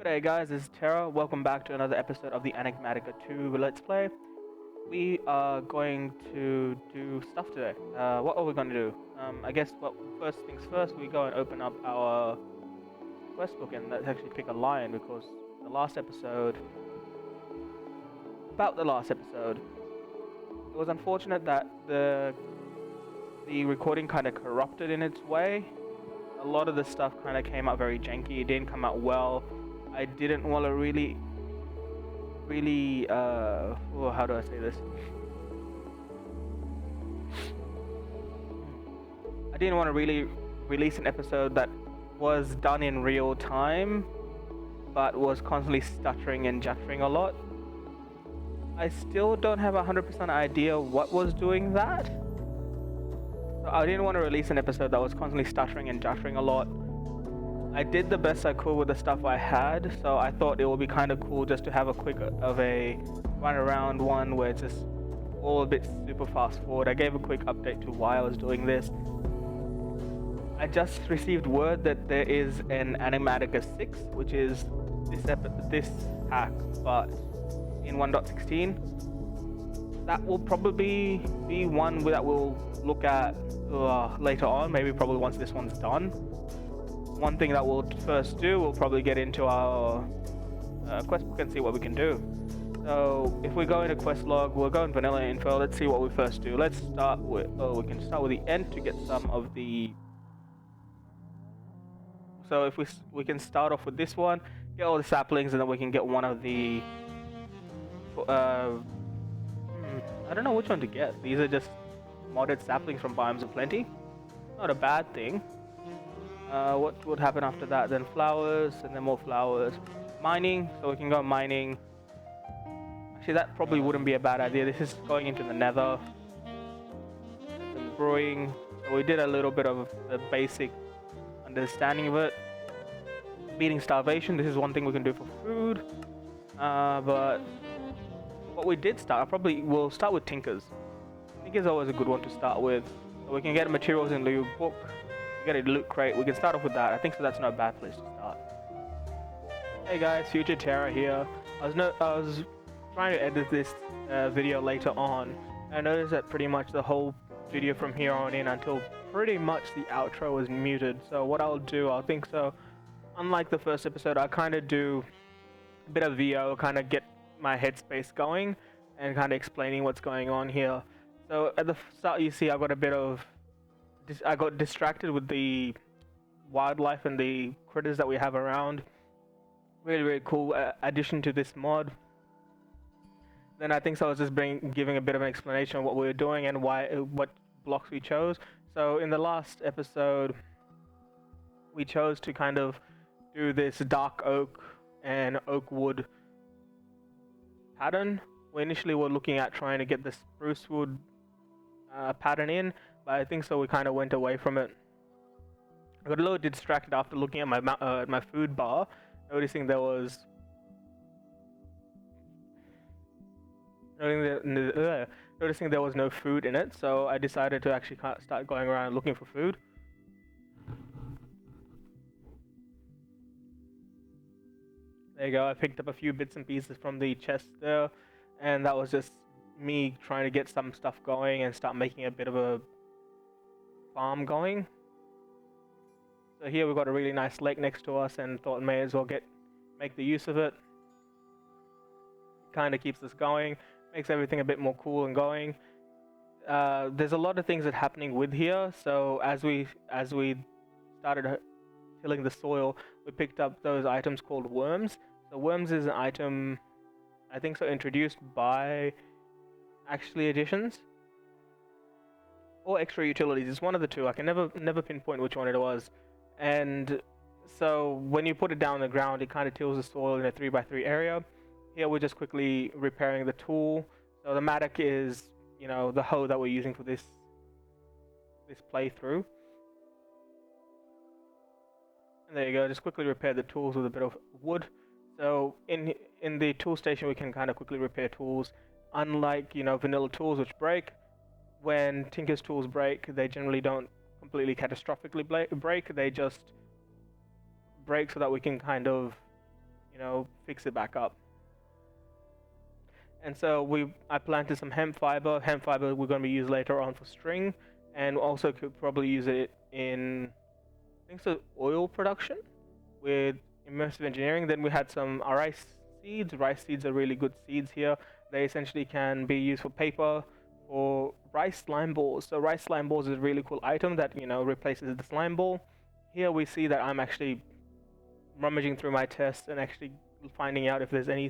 G'day guys, this is Tara. Welcome back to another episode of the Enigmatica 2 Let's Play. We are going to do stuff today. What are we going to do? I guess first things first, we go and open up our quest book and let's actually pick a line because the last episode, it was unfortunate that the recording kind of corrupted in its way. A lot of the stuff kind of came out very janky, it didn't come out well. I didn't want to really, how do I say this? I didn't want to really release an episode that was done in real time, but was constantly stuttering and juttering a lot. I still don't have 100% idea what was doing that. So I didn't want to release an episode that was constantly stuttering and juttering a lot. I did the best I could with the stuff I had, so I thought it would be kind of cool just to have a quick of a run around one where it's just all a bit super fast forward. I gave a quick update to why I was doing this. I just received word that there is an Enigmatica 6, which is this hack, but in 1.16. That will probably be one that we'll look at later on, maybe probably once this one's done. One thing that we'll first do, we'll probably get into our quest book and see what we can do. So if we go into quest log, we'll go in vanilla info. Let's see what we first do. Let's start with, we can start with the end to get some of the. So if we can start off with this one, get all the saplings, and then we can get one of the. I don't know which one to get. These are just modded saplings from Biomes of Plenty. Not a bad thing. What would happen after that? Then flowers, and then more flowers. Mining, so we can go mining. Actually, that probably wouldn't be a bad idea. This is going into the nether. Some brewing. So we did a little bit of the basic understanding of it. Beating starvation, this is one thing we can do for food. But what we did start, we'll start with Tinkers. Tinkers is always a good one to start with. So we can get materials in the book. Get a loot crate. We can start off with that. I think so. That's not a bad place to start. Hey guys, Future Terra here. I was trying to edit this video later on. I noticed that pretty much the whole video from here on in until pretty much the outro was muted. So what I'll do, unlike the first episode, I kind of do a bit of VO, kind of get my headspace going and kind of explaining what's going on here. So at the start, you see I got distracted with the wildlife and the critters that we have around. Really cool addition to this mod. Then I think so I was just giving a bit of an explanation of what we were doing and what blocks we chose. So in the last episode, we chose to kind of do this dark oak and oak wood pattern. We initially were looking at trying to get the spruce wood pattern in, but I think so we kind of went away from it. I got a little distracted after looking at my food bar, noticing there was no food in it, so I decided to actually start going around looking for food. There you go, I picked up a few bits and pieces from the chest there, and that was just me trying to get some stuff going and start making a bit of a farm going. So here we've got a really nice lake next to us and thought may as well make the use of it. Kind of keeps us going, makes everything a bit more cool and going. There's a lot of things that are happening with here, so as we started tilling the soil, we picked up those items called worms. So worms is an item, I think so, introduced by actually additions or extra utilities. It's one of the two. I can never pinpoint which one it was. And so when you put it down on the ground, it kind of tills the soil in a 3x3 area. Here we're just quickly repairing the tool. So the mattock is, the hoe that we're using for this playthrough. And there you go. Just quickly repair the tools with a bit of wood. So in the tool station, we can kind of quickly repair tools. Unlike vanilla tools which break, when Tinker's tools break, they generally don't completely catastrophically break. They just break so that we can kind of fix it back up. And so I planted some hemp fiber. Hemp fiber we're going to be used later on for string, and also could probably use it in, I think so, oil production with immersive engineering. Then we had some rice seeds. Rice seeds are really good seeds here. They essentially can be used for paper, or rice slime balls. So rice slime balls is a really cool item that replaces the slime ball. Here we see that I'm actually rummaging through my tests and actually finding out if there's any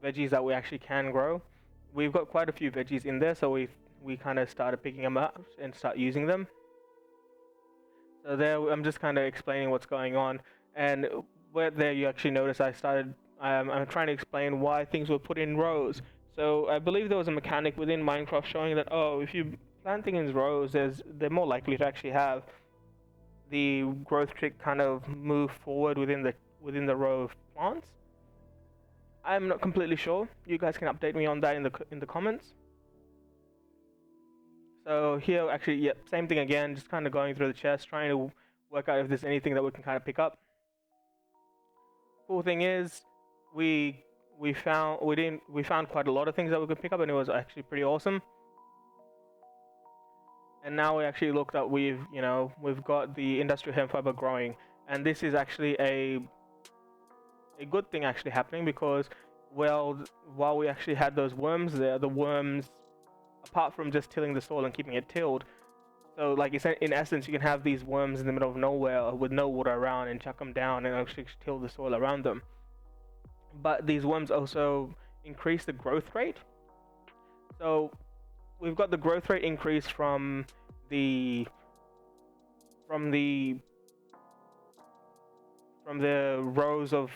veggies that we actually can grow. We've got quite a few veggies in there, so we kind of started picking them up and start using them. So there, I'm just kind of explaining what's going on, and where there you actually notice I'm trying to explain why things were put in rows. So I believe there was a mechanic within Minecraft showing that, oh, if you plant things in rows, they're more likely to actually have the growth trick kind of move forward within the row of plants. I'm not completely sure. You guys can update me on that in the comments. So here, actually, yeah, same thing again. Just kind of going through the chest, trying to work out if there's anything that we can kind of pick up. Cool thing is, we found quite a lot of things that we could pick up, and it was actually pretty awesome. And now we actually looked at we've got the industrial hemp fiber growing, and this is actually a good thing actually happening, because while we actually had those worms there, the worms, apart from just tilling the soil and keeping it tilled, so like in essence you can have these worms in the middle of nowhere with no water around and chuck them down and actually till the soil around them. But these worms also increase the growth rate. So we've got the growth rate increase from the rows of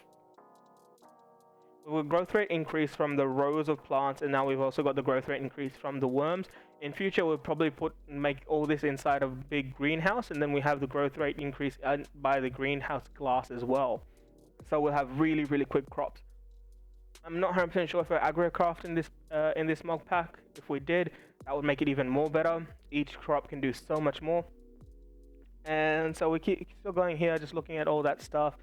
growth rate increase from the rows of plants, and now we've also got the growth rate increase from the worms. In future, we'll probably make all this inside of a big greenhouse, and then we have the growth rate increase by the greenhouse glass as well. So we'll have really, really quick crops. I'm not 100% sure if we're agrocraft in this mod pack. If we did, that would make it even more better. Each crop can do so much more. And so we keep still going here, just looking at all that stuff.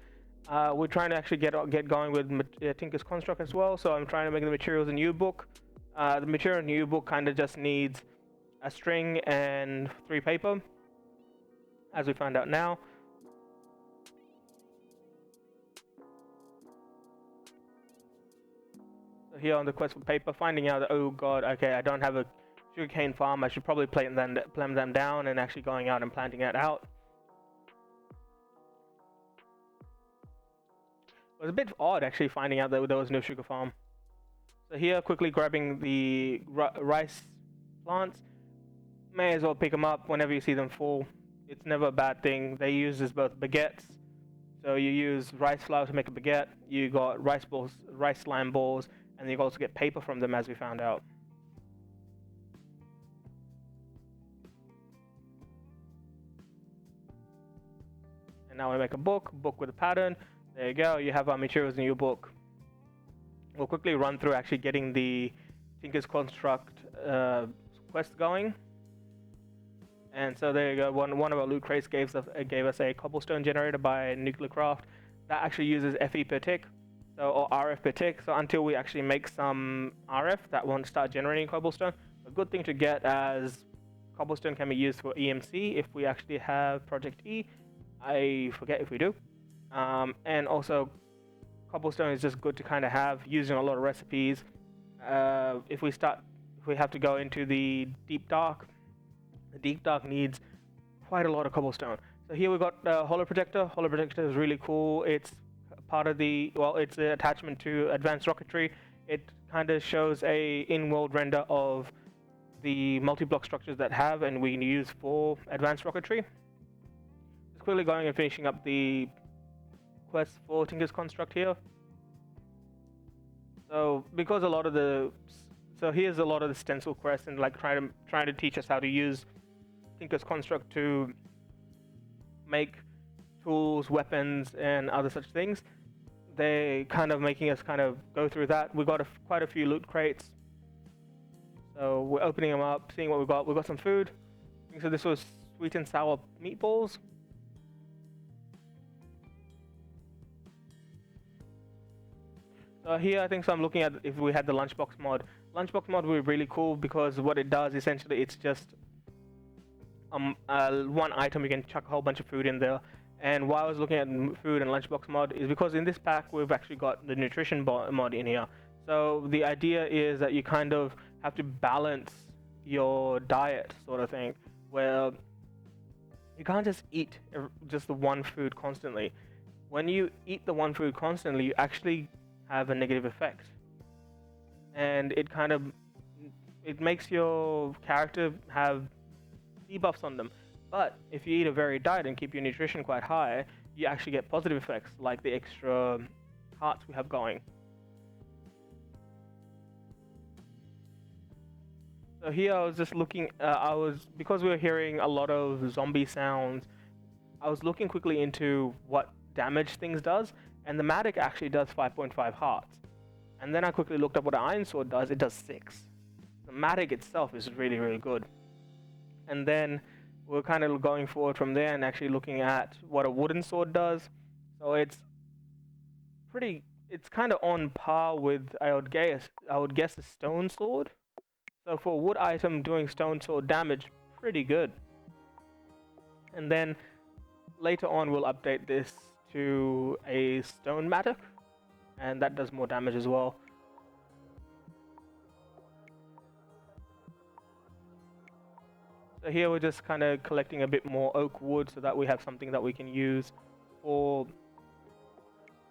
We're trying to actually get going with Tinker's Construct as well. So I'm trying to make the materials in U-Book. The material in U-Book kind of just needs a string and 3 paper, as we found out now. So here on the quest for paper, finding out that, oh god, okay, I don't have a sugarcane farm. I should probably plant them down, and actually going out and planting it out. It was a bit odd actually finding out that there was no sugar farm. So here, quickly grabbing the rice plants. May as well pick them up whenever you see them fall. It's never a bad thing. They use as both baguettes. So you use rice flour to make a baguette. You got rice balls, rice slime balls, and you also get paper from them, as we found out. And now we make a book with a pattern. There you go, you have our materials in your book. We'll quickly run through actually getting the Tinker's Construct quest going. And so there you go, one of our loot crates gave us a cobblestone generator by Nuclearcraft. That actually uses FE per tick, or RF per tick. So until we actually make some RF, that won't start generating cobblestone. A good thing to get, as cobblestone can be used for EMC if we actually have Project E. I forget if we do. And also cobblestone is just good to kind of have, using a lot of recipes. If we have to go into the deep dark needs quite a lot of cobblestone. So here we've got Holo Projector. Holo Projector is really cool. It's part of it's an attachment to advanced rocketry. It kind of shows a in-world render of the multi-block structures that have and we can use for advanced rocketry. Just quickly going and finishing up the quest for Tinker's Construct here. So because here's a lot of the stencil quests, and like trying to teach us how to use Tinker's Construct to make tools, weapons, and other such things. They kind of making us kind of go through that. We got quite a few loot crates, so we're opening them up, seeing what we got. We got some food. So this was sweet and sour meatballs. So here I think so I'm looking at if we had the lunchbox mod. Lunchbox mod would be really cool because what it does essentially it's just one item you can chuck a whole bunch of food in there. And why I was looking at food and lunchbox mod is because in this pack we've actually got the nutrition mod in here. So the idea is that you kind of have to balance your diet sort of thing, where you can't just eat just the one food constantly. When you eat the one food constantly, you actually have a negative effect, and it makes your character have debuffs on them. But if you eat a varied diet and keep your nutrition quite high, you actually get positive effects like the extra hearts we have going. So here I was just looking, because we were hearing a lot of zombie sounds, I was looking quickly into what damage things does, and the Matic actually does 5.5 hearts. And then I quickly looked up what an Iron Sword does, it does 6. The Matic itself is really, really good. And then we're kind of going forward from there and actually looking at what a wooden sword does. So it's kind of on par with, I would guess a stone sword. So for a wood item doing stone sword damage, pretty good. And then later on we'll update this to a stone matic, and that does more damage as well. So here we're just kind of collecting a bit more oak wood so that we have something that we can use for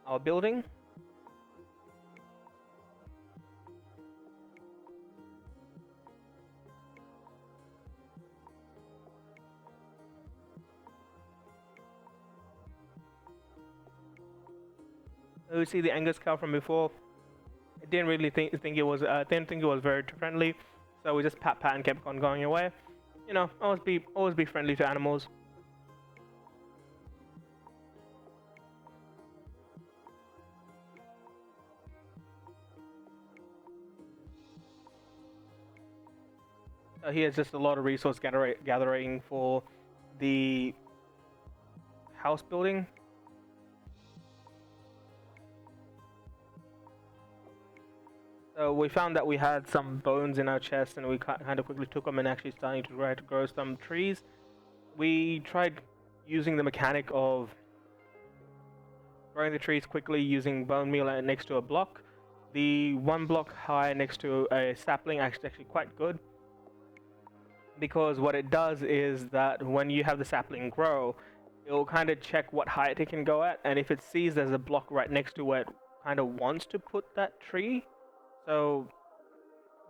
our building. We see the Angus cow from before. I didn't really think it was very friendly, so we just pat and kept on going away. You know, always be friendly to animals. Here's just a lot of resource gathering for the house building. So we found that we had some bones in our chest, and we kind of quickly took them and actually starting to try to grow some trees. We tried using the mechanic of growing the trees quickly using bone meal next to a block. The one block high next to a sapling is actually quite good, because what it does is that when you have the sapling grow, it will kind of check what height it can go at, and if it sees there's a block right next to where it kind of wants to put that tree, so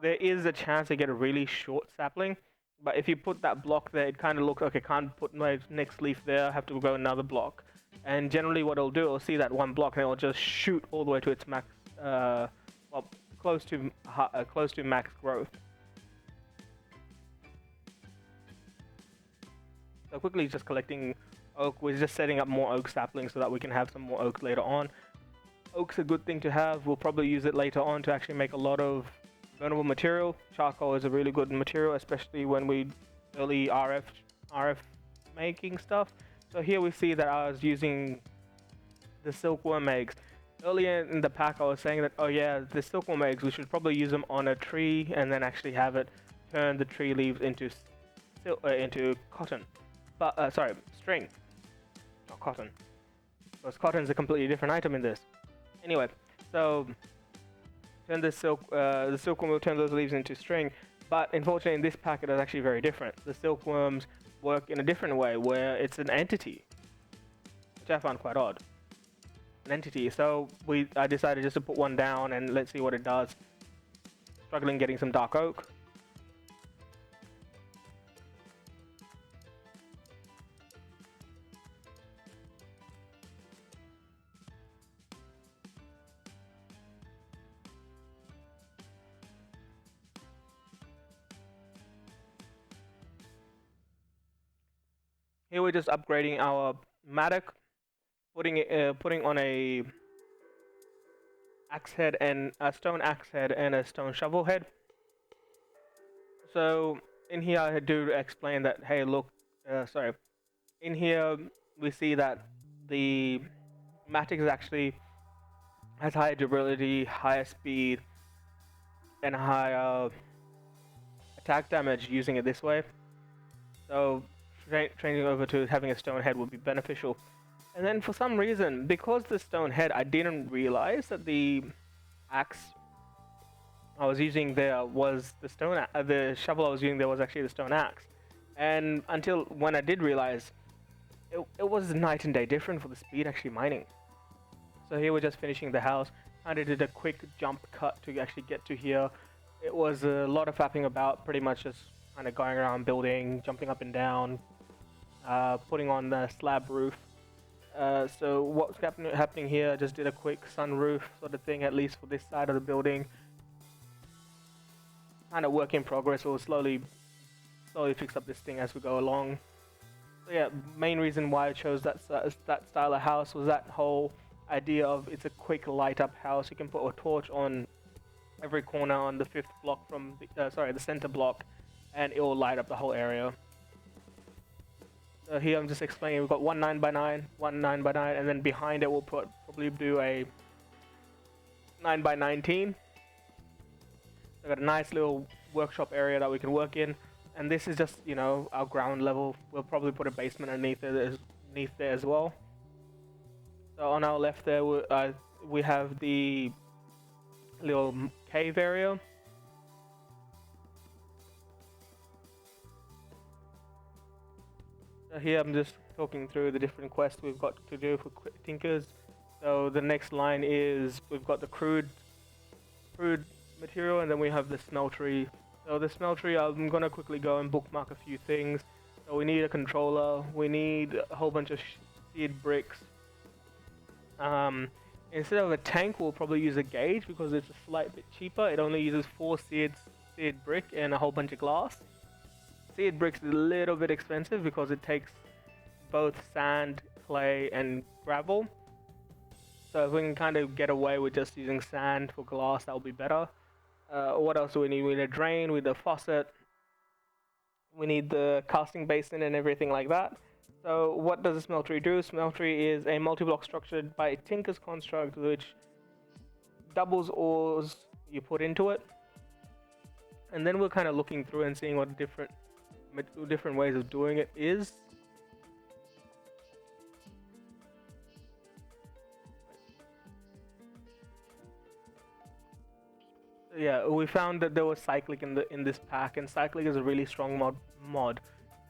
there is a chance to get a really short sapling. But if you put that block there, it kind of looks, okay, can't put my next leaf there, I have to go another block. And generally what it'll do, it'll see that one block and it'll just shoot all the way to its max, well, close to max growth. So quickly just collecting oak, we're just setting up more oak saplings so that we can have some more oak later on. Oak's a good thing to have. We'll probably use it later on to actually make a lot of burnable material. Charcoal is a really good material, especially when we early RF making stuff. So here we see that I was using the silkworm eggs. Earlier in the pack I was saying that, oh yeah, the silkworm eggs, we should probably use them on a tree and then actually have it turn the tree leaves into cotton. But sorry, string, not cotton. Because cotton is a completely different item in this. Anyway, so turn the silkworm will turn those leaves into string, but unfortunately in this pack it is actually very different. The silkworms work in a different way, where it's an entity, which I found quite odd. An entity. So I decided just to put one down and let's see what it does. Struggling getting some dark oak. Here we're just upgrading our mattock, putting on a axe head and a stone axe head and a stone shovel head. So in here I do explain that, hey, look, in here we see that the mattock is actually has higher durability, higher speed, and higher attack damage using it this way. So changing over to having a stone head would be beneficial. And then for some reason, because the stone head, I didn't realize that the axe I was using there was the shovel I was using there was actually the stone axe. And until when I did realize, it was night and day different for the speed actually mining. So here we're just finishing the house. Kind of did a quick jump cut to actually get to here. It was a lot of fapping about, pretty much just kind of going around building, jumping up and down, putting on the slab roof. So what's happening here, I just did a quick sunroof sort of thing, at least for this side of the building. Kind of work in progress. We'll slowly fix up this thing as we go along. So yeah, main reason why I chose that style of house was that whole idea of it's a quick light up house. You can put a torch on every corner on the 5th block from the center block, and it will light up the whole area. So here I'm just explaining, we've got one 9x9, one 9x9, and then behind it we'll probably do a 9x19. So got a nice little workshop area that we can work in, and this is just, you know, our ground level. We'll probably put a basement underneath there as well. So on our left there, we have the little cave area. So here I'm just talking through the different quests we've got to do for Tinkers. So the next line is we've got the crude material, and then we have the smeltery. So the smeltery, I'm gonna quickly go and bookmark a few things. So we need a controller, we need a whole bunch of seared bricks. Instead of a tank, we'll probably use a gauge because it's a slight bit cheaper. It only uses 4 seared brick and a whole bunch of glass. Seared bricks is a little bit expensive because it takes both sand, clay, and gravel. So if we can kind of get away with just using sand for glass, that will be better. What else do we need? We need a drain, we need a faucet, we need the casting basin and everything like that. So what does a smeltery do? Smeltery is a multi-block structure by a Tinker's construct which doubles ores you put into it. And then we're kind of looking through and seeing what different ways of doing it is. Yeah, we found that there was cyclic in this pack, and cyclic is a really strong mod.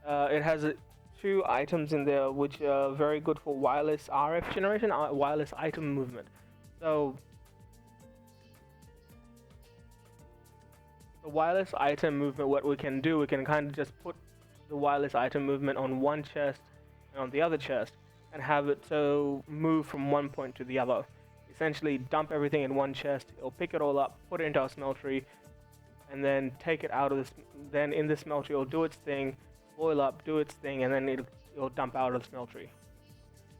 It has 2 items in there which are very good for wireless RF generation, wireless item movement. So the wireless item movement, what we can do, we can kind of just put the wireless item movement on one chest and on the other chest, and have it so move from one point to the other. Essentially dump everything in one chest, it'll pick it all up, put it into our smeltery, and then take it out of this. Then in the smeltery it'll do its thing, boil up, do its thing, and then it'll dump out of the smeltery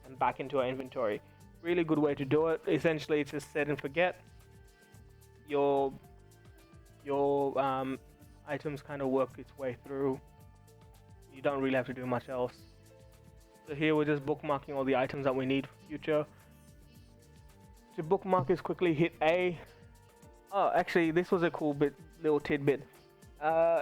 and back into our inventory. Really good way to do it. Essentially it's just set and forget. Your items kind of work its way through. You don't really have to do much else. So here we're just bookmarking all the items that we need for future. To bookmark is quickly hit A. Oh, actually, this was a cool little tidbit.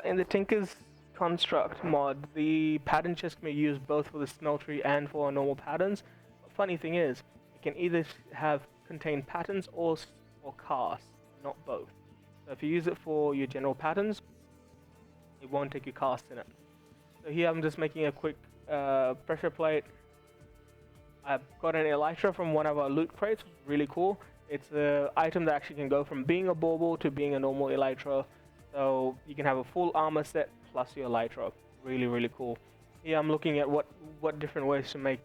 In the Tinker's Construct mod, the pattern chest can be used both for the smeltery and for our normal patterns. But funny thing is, it can either contain patterns or casts, not both. So if you use it for your general patterns, it won't take your casts in it. So here I'm just making a quick pressure plate. I've got an elytra from one of our loot crates, really cool. It's an item that actually can go from being a bauble to being a normal elytra. So you can have a full armor set plus your elytra. Really, really cool. Here I'm looking at what different ways to make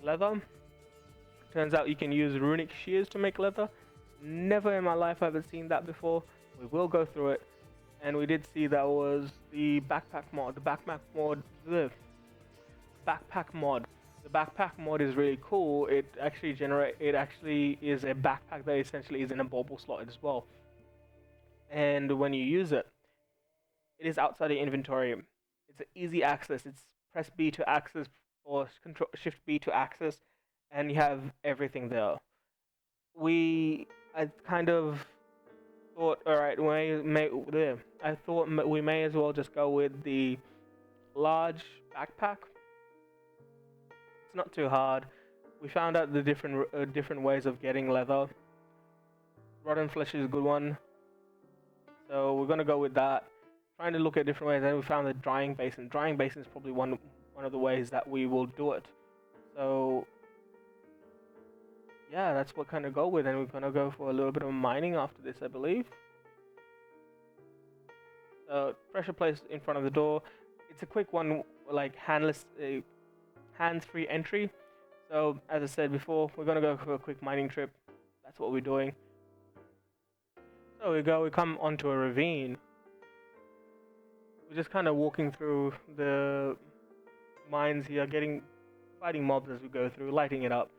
leather. Turns out you can use runic shears to make leather. Never in my life have I seen that before. We will go through it. And we did see that was the backpack mod. The backpack mod. The backpack mod is really cool. It actually is a backpack that essentially is in a bauble slot as well. And when you use it, it is outside the inventory. It's an easy access. It's press B to access or Shift B to access, and you have everything there. I kind of thought, all right, I thought we may as well just go with the large backpack. It's not too hard. We found out the different ways of getting leather. Rotten flesh is a good one, so we're gonna go with that. Trying to look at different ways, and we found the drying basin. Drying basin is probably one of the ways that we will do it. So yeah, that's what kind of go with, and we're gonna go for a little bit of mining after this, I believe. Pressure place in front of the door. It's a quick one, like hands-free entry. So as I said before, we're gonna go for a quick mining trip. That's what we're doing. So we come onto a ravine. We're just kind of walking through the mines here, fighting mobs as we go through, lighting it up.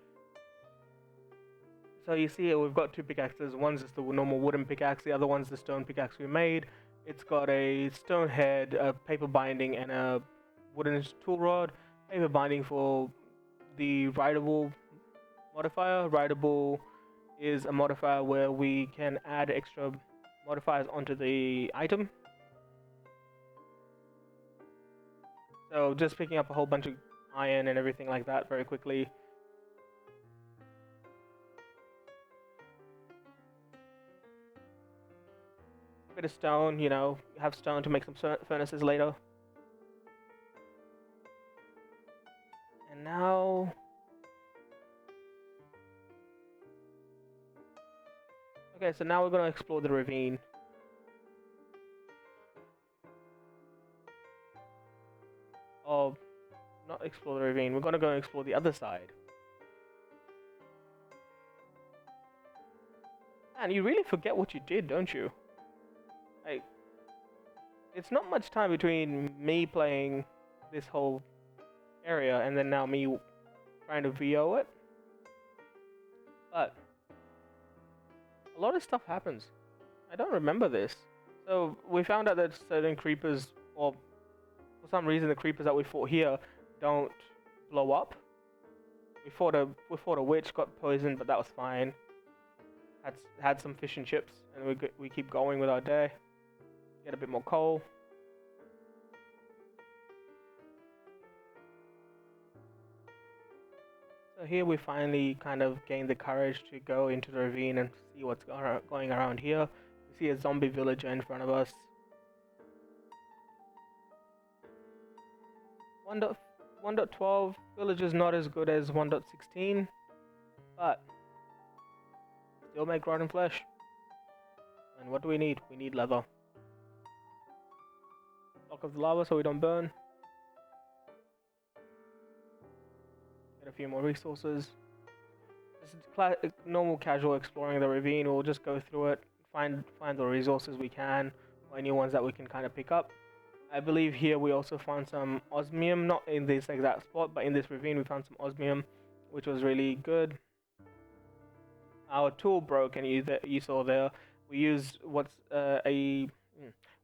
So you see here, we've got two pickaxes. One's just the normal wooden pickaxe, the other one's the stone pickaxe we made. It's got a stone head, a paper binding, and a wooden tool rod. Paper binding for the rideable modifier. Rideable is a modifier where we can add extra modifiers onto the item. So just picking up a whole bunch of iron and everything like that very quickly. Bit of stone, you know, have stone to make some furnaces later. And now okay, so now we're gonna explore the ravine. Oh, not explore the ravine, we're gonna go and explore the other side. Man, you really forget what you did, don't you? Like, it's not much time between me playing this whole area and then now me trying to VO it. But a lot of stuff happens. I don't remember this. So we found out that certain creepers, or for some reason the creepers that we fought here don't blow up. We fought a witch, got poisoned, but that was fine. Had some fish and chips, and we keep going with our day. Get a bit more coal. So here we finally kind of gained the courage to go into the ravine and see what's going around here. We see a zombie villager in front of us. 1.12 village is not as good as 1.16, but still make rotten flesh. And what do we need? We need leather. Block of the lava so we don't burn. Get a few more resources. This is normal casual exploring the ravine. We'll just go through it, find the resources we can, or any ones that we can kind of pick up. I believe here we also found some osmium, not in this exact spot, but in this ravine we found some osmium, which was really good. Our tool broke, and you saw there. We use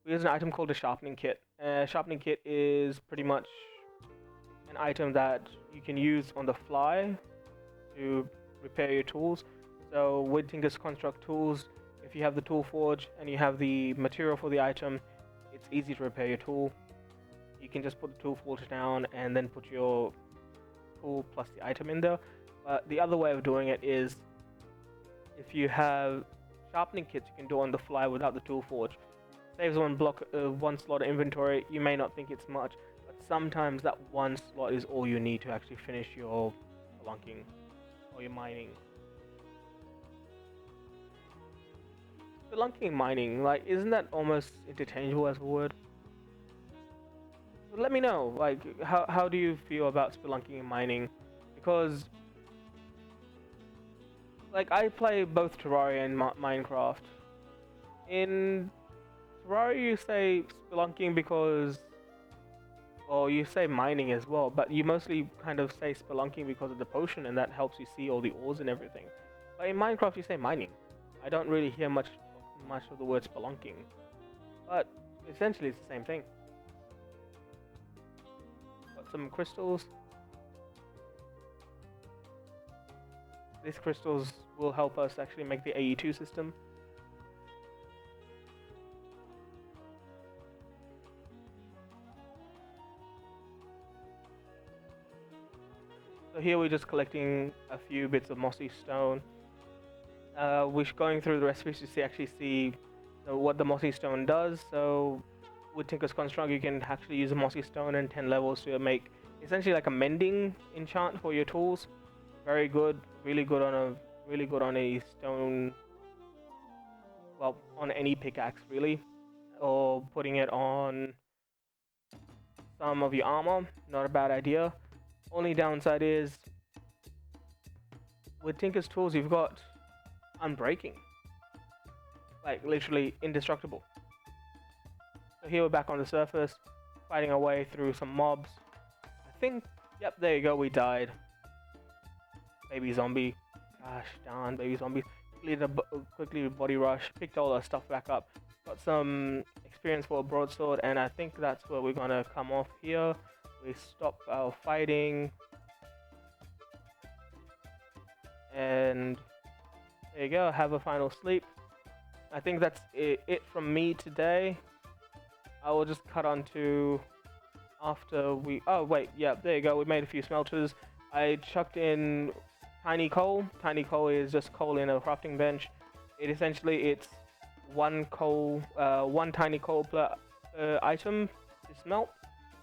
we use an item called a sharpening kit. Sharpening kit is pretty much an item that you can use on the fly to repair your tools. So with Tinker's Construct tools, if you have the tool forge and you have the material for the item, it's easy to repair your tool. You can just put the tool forge down and then put your tool plus the item in there. But the other way of doing it is, if you have sharpening kits, you can do it on the fly without the tool forge. Saves one slot of inventory. You may not think it's much, but sometimes that one slot is all you need to actually finish your spelunking or your mining. Spelunking and mining, like, isn't that almost interchangeable as a word? So let me know, like, how do you feel about spelunking and mining? Because, like, I play both Terraria and Minecraft. In Terraria you say spelunking because, or you say mining as well, but you mostly kind of say spelunking because of the potion, and that helps you see all the ores and everything. But in Minecraft you say mining. I don't really hear much of the word spelunking, but essentially it's the same thing. Got some crystals. these crystals will help us actually make the AE2 system. So here we're just collecting a few bits of mossy stone. We're going through the recipes to actually see what the mossy stone does. So with Tinker's Construct, you can actually use a mossy stone and 10 levels to make essentially like a mending enchant for your tools. Very good, really good on a stone. Well, on any pickaxe really, or putting it on some of your armor. Not a bad idea. Only downside is with Tinker's tools, you've got unbreaking, like literally indestructible. So here we're back on the surface, fighting our way through some mobs. I think, yep, there you go, we died. Baby zombie. Gosh darn, baby zombies. Quickly body rush, picked all our stuff back up. Got some experience for a broadsword, and I think that's where we're gonna come off here. We stop our fighting. And there you go, have a final sleep. I think that's it from me today. I will just cut on to after we... Oh, wait, yeah, there you go. We made a few smelters. I chucked in tiny coal. Tiny coal is just coal in a crafting bench. It's one tiny coal per item to smelt.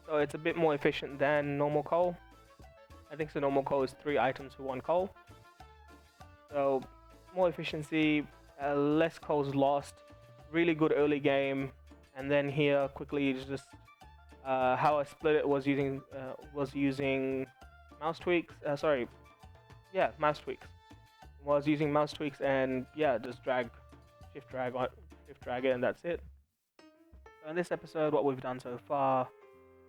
So it's a bit more efficient than normal coal. I think so normal coal is 3 items for 1 coal. So more efficiency, less coals lost, really good early game. And then here quickly just how I split it was using mouse tweaks. Mouse tweaks. Was using mouse tweaks and yeah, just shift drag it, and that's it. So in this episode, what we've done so far,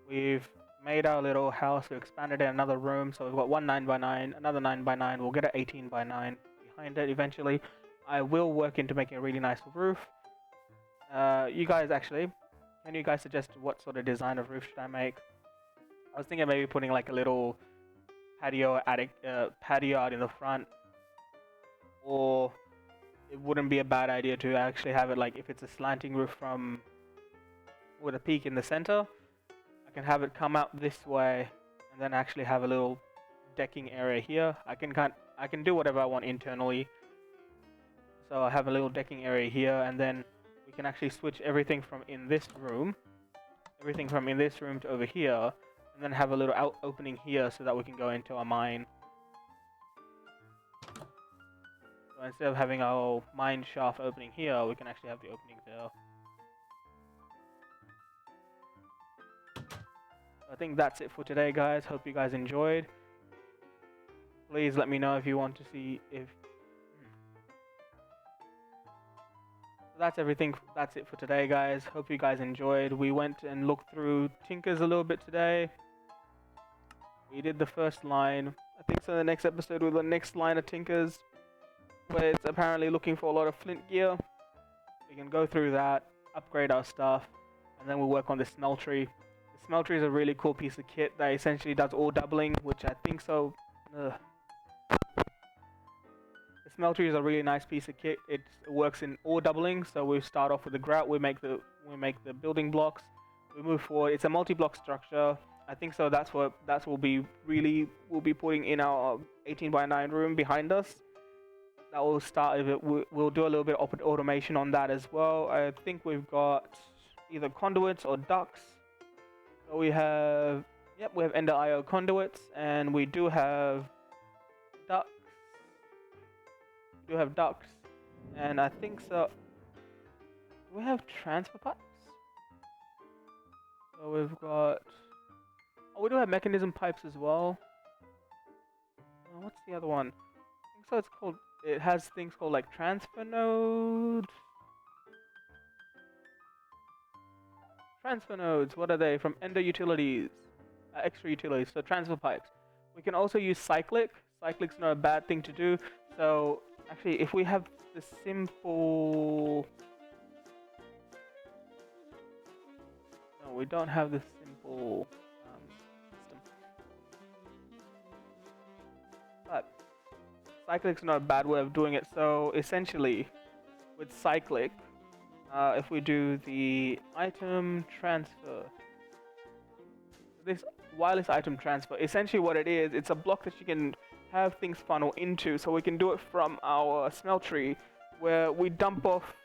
we've made our little house. We expanded it another room, so we've got one 9x9, another 9x9. We'll get an 18x9 behind it eventually. I will work into making a really nice roof. You guys actually, can you guys suggest what sort of design of roof should I make? I was thinking maybe putting like a little patio out in the front, or it wouldn't be a bad idea to actually have it like if it's a slanting roof with a peak in the center, I can have it come out this way and then actually have a little decking area here. I can do whatever I want internally. So I have a little decking area here, and then we can actually switch everything from in this room to over here, and then have a little opening here so that we can go into our mine. So instead of having our mine shaft opening here, we can actually have the opening there. I think that's it for today, guys. Hope you guys enjoyed. Please let me know if you want to see if... That's everything. That's it for today, guys. Hope you guys enjoyed. We went and looked through Tinker's a little bit today. We did the first line. I think so the next episode with the next line of Tinker's, where it's apparently looking for a lot of flint gear. We can go through that, upgrade our stuff, and then we'll work on the smeltery. The smeltery is a really cool piece of kit that essentially does ore doubling, which I think so... The smeltery is a really nice piece of kit. It works in ore doubling, so we start off with the grout, we make the building blocks, we move forward. It's a multi-block structure. I think so that's what we'll be putting in our 18x9 room behind us. That will start with it. We'll do a little bit of automation on that as well. I think we've got either conduits or ducts. So we have Ender IO conduits, and we do have ducts. And I think so. Do we have transfer pipes? So we've got... Oh, we do have mechanism pipes as well. What's the other one? I think so it's called... It has things called like transfer node. Transfer nodes, what are they? From Ender utilities. Extra utilities, so transfer pipes. We can also use cyclic. Cyclic's not a bad thing to do. So actually, if we have the simple... No, we don't have the simple system. But cyclic's not a bad way of doing it. So essentially, with cyclic, if we do the item transfer, this wireless item transfer, essentially what it is, it's a block that you can have things funnel into. So we can do it from our smeltery, where we dump off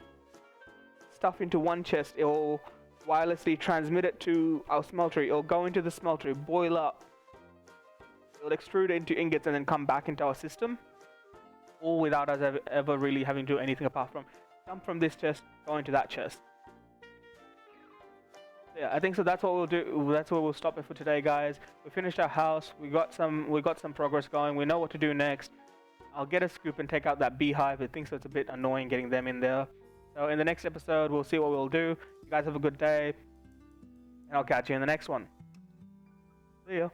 stuff into one chest. It'll wirelessly transmit it to our smeltery. It'll go into the smeltery, boil up, it'll extrude it into ingots, and then come back into our system, all without us ever really having to do anything apart from dump from this chest, go into that chest. Yeah, I think so. That's what we'll do. That's where we'll stop it for today, guys. We finished our house. We got some progress going. We know what to do next. I'll get a scoop and take out that beehive. I think so. It's a bit annoying getting them in there. So in the next episode, we'll see what we'll do. You guys have a good day, and I'll catch you in the next one. See ya.